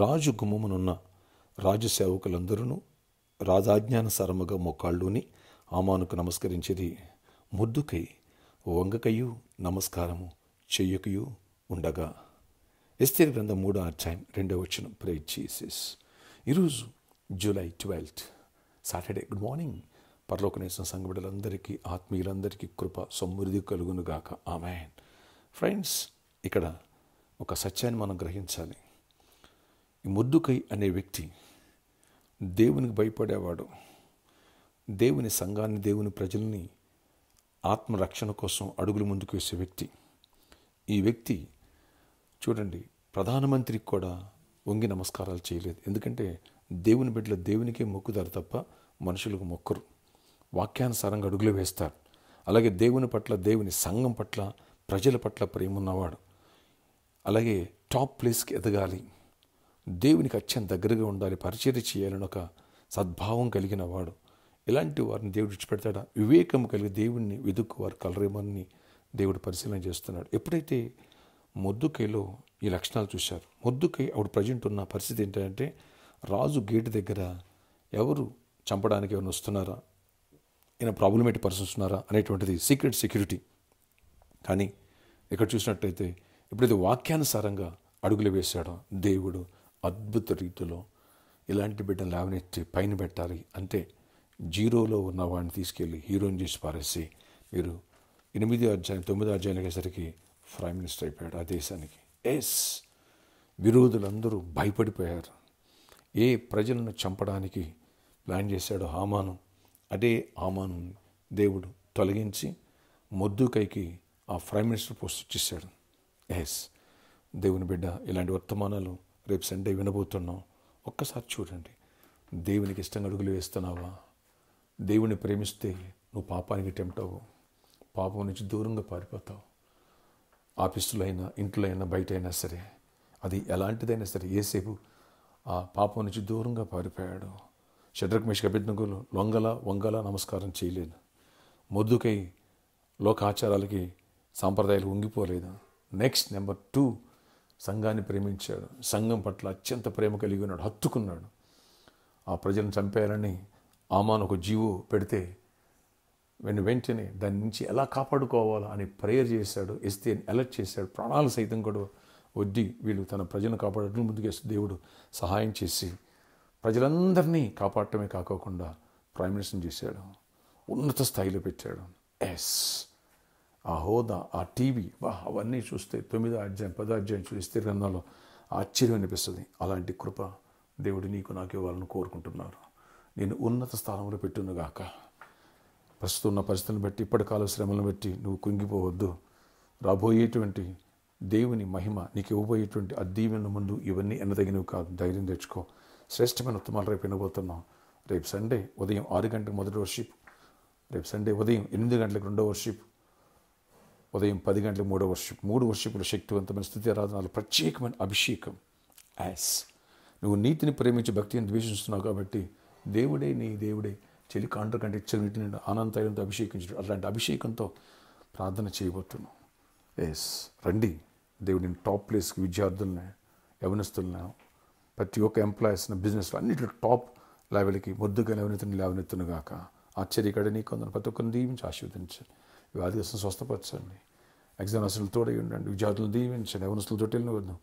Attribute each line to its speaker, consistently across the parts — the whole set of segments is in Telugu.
Speaker 1: రాజు గుమ్మమునున్న రాజు సేవకులందరూ రాజాజ్ఞానుసారముగా మోకాళ్ళూని హామానుకు నమస్కరించిరి. మొర్దెకై వంగకయు నమస్కారము చెయ్యకయు ఉండగా. ఎస్తేరు గ్రంథం 3వ అధ్యాయం 2వ వచనం. Praise Jesus. ఈరోజు జూలై 12 సాటర్డే. Good morning. పరలోకనేసిన సంఘ బిడ్డలందరికీ, ఆత్మీయులందరికీ కృప సమృద్ధి కలుగునుగాక. ఆమేన్. ఫ్రెండ్స్, ఇక్కడ ఒక సత్యాన్ని మనం గ్రహించాలి. ఈ మొర్దెకై అనే వ్యక్తి దేవునికి భయపడేవాడు. దేవుని సంఘాన్ని, దేవుని ప్రజల్ని ఆత్మరక్షణ కోసం అడుగులు ముందుకు వేసే వ్యక్తి. ఈ వ్యక్తి చూడండి, ప్రధానమంత్రికి కూడా వంగి నమస్కారాలు చేయలేదు. ఎందుకంటే దేవుని బిడ్డలు దేవునికే మొక్కుతారు తప్ప మనుషులకు మొక్కరు. వాక్యానుసారంగా అడుగులు వేస్తారు. అలాగే దేవుని పట్ల, దేవుని సంఘం పట్ల, ప్రజల పట్ల ప్రేమ ఉన్నవాడు. అలాగే టాప్ ప్లేస్కి ఎదగాలి, దేవునికి అత్యంత దగ్గరగా ఉండాలి, పరిచర్య చేయాలని ఒక సద్భావం కలిగిన వాడు. ఇలాంటి వారిని దేవుడు విడిచిపెడతాడా? వివేకం కలిగి దేవుణ్ణి వెతుక్కు వారు కలరేమని దేవుడు పరిశీలన చేస్తున్నాడు. ఎప్పుడైతే మొర్దెకైలో ఈ లక్షణాలు చూశారు, మొర్దెకై అప్పుడు ప్రజెంట్ ఉన్న పరిస్థితి ఏంటంటే, రాజు గేటు దగ్గర ఎవరు చంపడానికి ఎవరు వస్తున్నారా, ఈయన ప్రాబ్లమేటిక్ పర్సన్స్ వస్తున్నారా అనేటువంటిది సీక్రెట్ సెక్యూరిటీ. కానీ ఇక్కడ చూసినట్టయితే ఎప్పుడైతే వాక్యానుసారంగా అడుగులు వేశాడో, దేవుడు అద్భుత రీతిలో ఇలాంటి బిడ్డను లేవనెత్తి పైన పెట్టాలి. అంతే, జీరోలో ఉన్న వాడిని తీసుకెళ్ళి హీరోని చేసి పారేసి, మీరు 8వ అధ్యాయం 9వ అధ్యాయానికి వచ్చేసరికి ప్రైమ్ మినిస్టర్ అయిపోయాడు ఆ దేశానికి. విరోధులందరూ భయపడిపోయారు. ఏ ప్రజలను చంపడానికి ప్లాన్ చేశాడో హామాను, అదే హామాను దేవుడు తొలగించి మొర్దెకైకి ఆ ప్రైమ్ మినిస్టర్ పోస్ట్ ఇచ్చేశాడు. దేవుని బిడ్డ, ఇలాంటి వర్తమానాలు రేపు సండే వినబోతున్నాం. ఒక్కసారి చూడండి. దేవునికి ఇష్టంగా అడుగులు వేస్తున్నావా? దేవుని ప్రేమిస్తే నువ్వు పాపానికి టెంప్ట్ అవ్వవు. పాపం నుంచి దూరంగా పారిపోతావు. ఆఫీసులో అయినా, ఇంట్లో అయినా, బయట అయినా సరే, అది ఎలాంటిదైనా సరే, యేసేపు ఆ పాపం నుంచి దూరంగా పారిపోయాడు. షడ్రక్ మేషక్ అబేద్నెగోలు వంగల నమస్కారం చేయలేదు. మొర్దెకై లోకాచారాలకి, సాంప్రదాయాలు వంగిపోలేదు. నెక్స్ట్ నెంబర్ 2, సంఘాన్ని ప్రేమించాడు. సంఘం పట్ల అత్యంత ప్రేమ కలిగి ఉన్నాడు, హత్తుకున్నాడు. ఆ ప్రజలను చంపేయాలని హామాను ఒక జీవో పెడితే వెంటనే దాని నుంచి ఎలా కాపాడుకోవాలా అని ప్రేయర్ చేశాడు. ఎస్తేర్ని అలర్ట్ చేశాడు. ప్రాణాలు సైతం కూడా వడ్డీ వీళ్ళు తన ప్రజలను కాపాడటం ముందుకేసి దేవుడు సహాయం చేసి ప్రజలందరినీ కాపాడటమే కాకోకుండా ప్రైమ్ మినిస్టర్ని చేశాడు. ఉన్నత స్థాయిలో పెట్టాడు. ఆ హోదా, ఆ టీవీ, అవన్నీ చూస్తే 9వ అధ్యాయం 10వ అధ్యాయం చూస్తే గ్రంథంలో ఆశ్చర్యం అనిపిస్తుంది. అలాంటి కృప దేవుడు నీకు నాకు ఇవ్వాలని కోరుకుంటున్నారు. నేను ఉన్నత స్థానంలో పెట్టునుగాక. ప్రస్తుతం ఉన్న పరిస్థితులను బట్టి, ఇప్పటి కాల శ్రమలను బట్టి నువ్వు కుంగిపోవద్దు. రాబోయేటువంటి దేవుని మహిమ నీకు ఇవ్వబోయేటువంటి ఆ దీవెన ముందు ఇవన్నీ ఎన్నదగినవి కాదు. ధైర్యం తెచ్చుకో. శ్రేష్టమైన ఉత్తమాలు రేపు వినబోతున్నాం. రేపు సండే ఉదయం 6 గంటలకు మొదటి వర్షిప్, రేపు సండే ఉదయం 8 గంటలకు రెండో వర్షిప్, ఉదయం 10 గంటలకు మూడో వర్షిప్. 3 వర్షిప్లు శక్తివంతమైన స్థుతి ఆరాధనలు, ప్రత్యేకమైన అభిషేకం. నువ్వు నీతిని ప్రేమించి భక్తిని ద్వేషిస్తున్నావు కాబట్టి దేవుడే నీ దేవుడే చెలి కాండ్ర కంటే ఇచ్చిన నీటిని ఆనందతైలంతో అభిషేకించడం. అలాంటి అభిషేకంతో ప్రార్థన చేయబోతున్నావు. రండి. దేవుడిని టాప్ ప్లేస్కి, విద్యార్థులను, యవనస్తులను, ప్రతి ఒక్క ఎంప్లాయీస్ని, బిజినెస్లో అన్నింటిలో టాప్ లెవెల్కి మొర్దెకై లేవనెత్తునుగాక. ఆశ్చర్యకడ నీ కొందరు ప్రతి ఒక్కరిని దీవించి ఆశీర్వదించండి. వ్యాధిగ్రస్తులను స్వస్థపరచండి. ఎగ్జామ్స్లు తోడై ఉండండి. విద్యార్థులను దీవించండి. యవనస్తులు తోటలను వద్దు.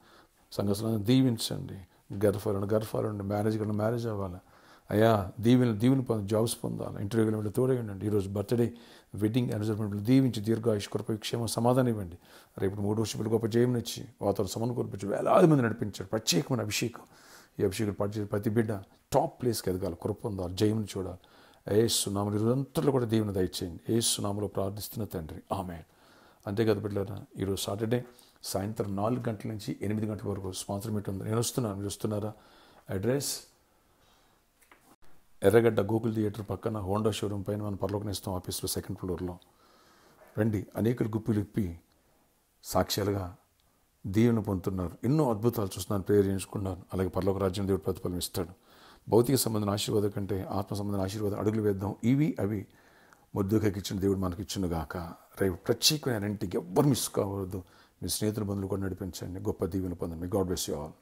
Speaker 1: సంఘస్థులను దీవించండి. గర్భాలను మ్యారేజ్ అవ్వాలి. అయ్యా, దీవెన పొంది జాబ్స్ పొందాలి. ఇంటర్వ్యూల తోడై ఉండండి. ఈరోజు బర్త్డే, వెడ్డింగ్ యానివర్సరీ దీవించి దీర్ఘాయుష్, కృప, క్షేమ, సమాధానం ఇవ్వండి. రేపు 3 వర్షాలు గొప్ప జయమునిచ్చి వాతావరణ సమకూర్పించి వేలాది మంది నడిపించాడు. ప్రత్యేకమైన అభిషేకం. ఈ అభిషేకం పాటించే ప్రతి బిడ్డ టాప్ ప్లేస్కి ఎదగాలి, కృప పొందాలి, జయముని చూడాలి. యేసు నామములో ఈరోజంతట్లో కూడా దీవెన దయచేయండి. యేసు నామములో ప్రార్థిస్తున్న తండ్రి, ఆమేన్. అంతేకాదు బిడ్డలారా, ఈరోజు సాటర్డే సాయంత్రం 4 గంటల నుంచి 8 గంటల వరకు స్పాన్సర్ మీట్ ఉంది. నేను వస్తున్నాను, మీరు వస్తున్నారా? అడ్రస్ ఎర్రగడ్డ గోకుల్ థియేటర్ పక్కన హోండా షోరూమ్ పైన మన పరలోకనేస్తం ఆఫీస్లో 2nd ఫ్లోర్లో రండి. అనేకులు గుప్పిలు ఇప్పి సాక్ష్యాలుగా దీవెన పొందుతున్నారు. ఎన్నో అద్భుతాలు చూస్తున్నాను, ప్రేయర్ చేయించుకున్నాను. అలాగే పరలోక రాజ్యం దేవుడు ప్రతిఫలం ఇస్తాడు. భౌతిక సంబంధం ఆశీర్వాదం కంటే ఆత్మ సంబంధం ఆశీర్వాదం అడుగులు వేద్దాం. అవి మొర్దెకైకి ఇచ్చిన దేవుడు మనకి ఇచ్చునుగాక. రేపు ప్రత్యేకమైన ఇంటికి ఎవ్వరు మిస్ కావద్దు. మీ స్నేహితుల బంధువులు కూడా నడిపించండి. గొప్ప దీవెన పొందండి. God bless you all.